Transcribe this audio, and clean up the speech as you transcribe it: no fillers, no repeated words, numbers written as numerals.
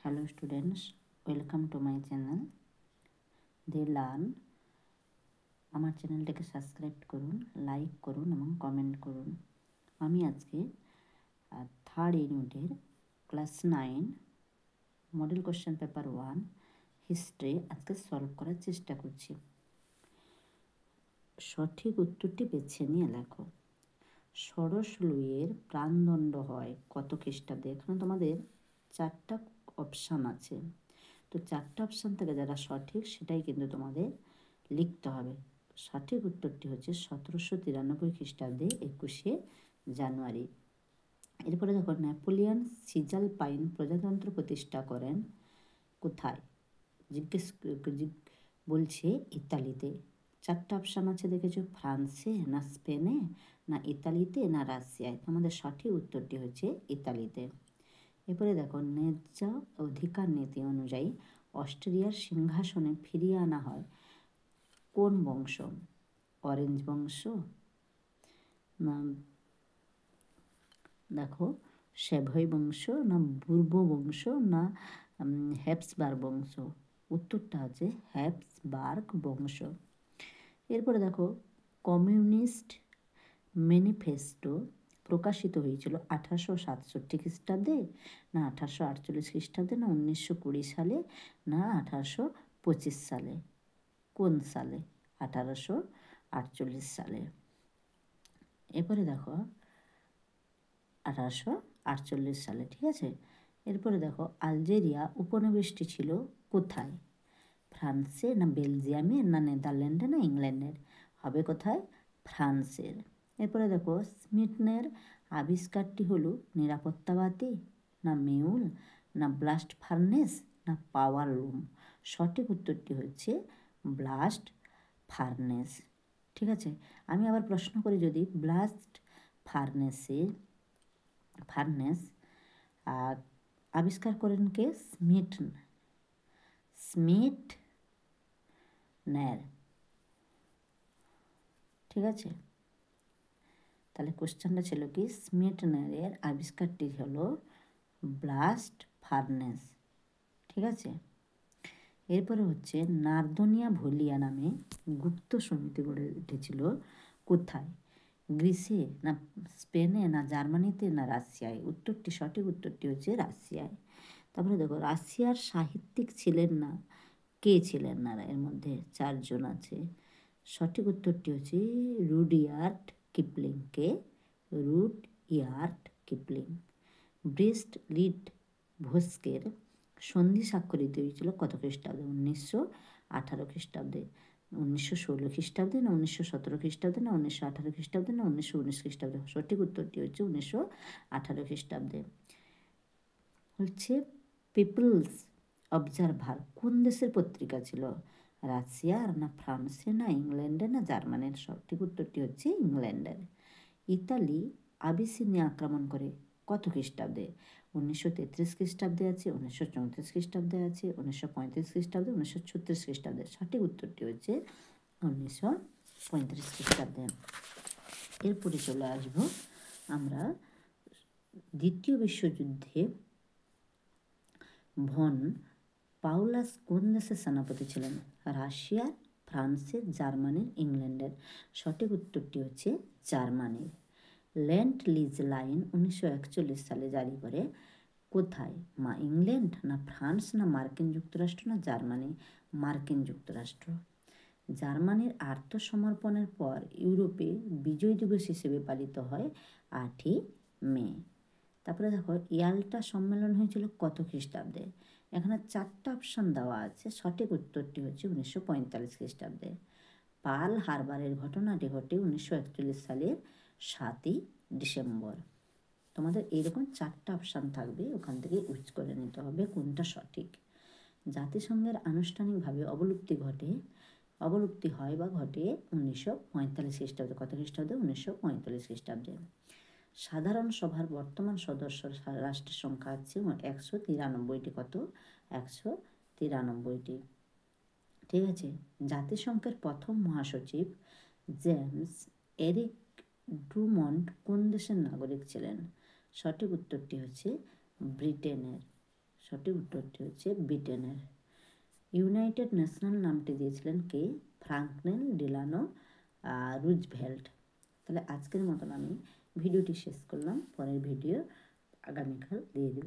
Hello students, welcome to my channel দে learn. আমার চ্যানেলটাকে সাবস্ক্রাইব করুন, লাইক করুন এবং কমেন্ট করুন। আমি আজকে থার্ড ইউনিটের class 9 model question paper 1 history আজকে সলভ করার চেষ্টা করছি। সঠিক উত্তরটি বেছে নিয়ে লেখো। ষোড়শ লুইয়ের প্রাণদণ্ড হয় কত খ্রিস্টাব্দে? এখানে তোমাদের 4টা অপশান আছে, তো 4টা অপশান থেকে যারা সঠিক সেটাই কিন্তু তোমাদের লিখতে হবে। সঠিক উত্তরটি হচ্ছে 1793 খ্রিস্টাব্দে 21শে জানুয়ারি। এরপরে দেখো, নেপোলিয়ন সিজাল পাইন প্রজাতন্ত্র প্রতিষ্ঠা করেন কোথায়? বলছে ইতালিতে। 4টা অপশান আছে দেখেছো, ফ্রান্সে না স্পেনে না ইতালিতে না রাশিয়ায়। তোমাদের সঠিক উত্তরটি হচ্ছে ইতালিতে। এরপরে দেখো, ন্যায্য অধিকার নীতি অনুযায়ী অস্ট্রিয়ার সিংহাসনে ফিরিয়ে আনা হয় কোন বংশ? অরেঞ্জ বংশ না দেখো সেভয় বংশ না বুর্ব বংশ না হ্যাবসবার্গ বংশ? উত্তরটা আছে হ্যাবসবার্গ বংশ। এরপরে দেখো, কমিউনিস্ট ম্যানিফেস্টো প্রকাশিত হয়েছিল 1867 খ্রিস্টাব্দে না 1848 খ্রিস্টাব্দে না 1920 সালে না 1825 সালে? কোন সালে? 1848 সালে। এরপরে দেখো 1848 সালে, ঠিক আছে। এরপরে দেখো, আলজেরিয়া উপনিবেশটি ছিল কোথায়? ফ্রান্সে না বেলজিয়ামে না নেদারল্যান্ডে না ইংল্যান্ডের? হবে কোথায়? ফ্রান্সের। এরপরে দেখো, স্মিথনের আবিষ্কারটি হলো নিরাপত্তা বাতি না মেউল না ব্লাস্ট ফার্নেস না পাওয়ার লুম? সঠিক উত্তরটি হচ্ছে ব্লাস্ট ফার্নেস, ঠিক আছে। আমি আবার প্রশ্ন করি, যদি ব্লাস্ট ফার্নেস আবিষ্কার করেন কে? স্মিথনের, ঠিক আছে। তাহলে কোশ্চেনটা ছিল কি, স্মিথনের আবিষ্কারটি হলো ব্লাস্ট ফার্নেস, ঠিক আছে। এরপরে হচ্ছে, নার্দনিয়া ভলিয়া নামে গুপ্ত সমিতি গড়ে উঠেছিল কোথায়? গ্রিসে না স্পেনে না জার্মানিতে না রাশিয়ায়? উত্তরটি সঠিক উত্তরটি হচ্ছে রাশিয়ায়। তারপরে দেখো, রাশিয়ার সাহিত্যিক ছিলেন না, কে ছিলেন না? এর মধ্যে 4 জন আছে। সঠিক উত্তরটি হচ্ছে রুডইয়ার্ড কিপলিং। কে? Rudyard Kipling. ব্রেস্ট লিট ভস্কের সন্ধি স্বাক্ষরিত হয়েছিল কত খ্রিস্টাব্দে? 1918 খ্রিস্টাব্দে, 1916 খ্রিস্টাব্দে না 1917 খ্রিস্টাব্দে না 1918 খ্রিস্টাব্দে না 1919 খ্রিস্টাব্দে? সঠিক উত্তরটি হচ্ছে 1918 খ্রিস্টাব্দে। হচ্ছে পিপলস অবজারভার কোন দেশের পত্রিকা ছিল? রাশিয়ার না ফ্রান্সে না ইংল্যান্ডে না জার্মানির? সঠিক উত্তরটি হচ্ছে ইংল্যান্ডের। ইতালি আবিসিনিয়া আক্রমণ করে কত খ্রিস্টাব্দে? 1933 খ্রিস্টাব্দে আছে, 1934 খ্রিস্টাব্দে আছে, 1935 খ্রিস্টাব্দে, 1936 খ্রিস্টাব্দে? সঠিক উত্তরটি হচ্ছে 1935 খ্রিস্টাব্দে। এরপরে চলে আসবো আমরা দ্বিতীয় বিশ্বযুদ্ধে ভন পাউলাস কোন দেশের সেনাপতি ছিলেন? রাশিয়ার, ফ্রান্সের, জার্মানির, ইংল্যান্ডের? সঠিক উত্তরটি হচ্ছে জার্মানির। ল্যান্ড লিজ লাইন 1941 সালে জারি করে কোথায়? ইংল্যান্ড না ফ্রান্স না মার্কিন যুক্তরাষ্ট্র না জার্মানি? মার্কিন যুক্তরাষ্ট্র। জার্মানির আত্মসমর্পণের পর ইউরোপে বিজয় দিবস হিসেবে পালিত হয় 8ই মে। তারপরে দেখো, ইয়াল্টা সম্মেলন হয়েছিল কত খ্রিস্টাব্দে? এখানে 4টা অপশান দেওয়া আছে, সঠিক উত্তরটি হচ্ছে 1945 খ্রিস্টাব্দে। পার্ল হারবারের ঘটনাটি ঘটে 1941 সালের 7ই ডিসেম্বর। তোমাদের এইরকম 4টা অপশান থাকবে, ওখান থেকে ইউজ করে নিতে হবে কোনটা সঠিক। জাতিসংঘের আনুষ্ঠানিকভাবে অবলুপ্তি হয় বা ঘটে 1945 খ্রিস্টাব্দে। কত খ্রিস্টাব্দে? 1945 খ্রিস্টাব্দে। সাধারণ সভার বর্তমান সদস্য রাষ্ট্রের সংখ্যা আছে 193টি। কত? 193টি, ঠিক আছে। জাতিসংঘের প্রথম মহাসচিব জেমস এরিক ড্রুমন্ড কোন দেশের নাগরিক ছিলেন? সঠিক উত্তরটি হচ্ছে ব্রিটেনের। সঠিক উত্তরটি হচ্ছে ব্রিটেনের। ইউনাইটেড ন্যাশনাল নামটি দিয়েছিলেন কে? Franklin ডিলানো Roosevelt. তাহলে আজকের মতন আমি ভিডিওটি শেষ করলাম। পরের ভিডিও আগামীকাল দিয়ে দেব।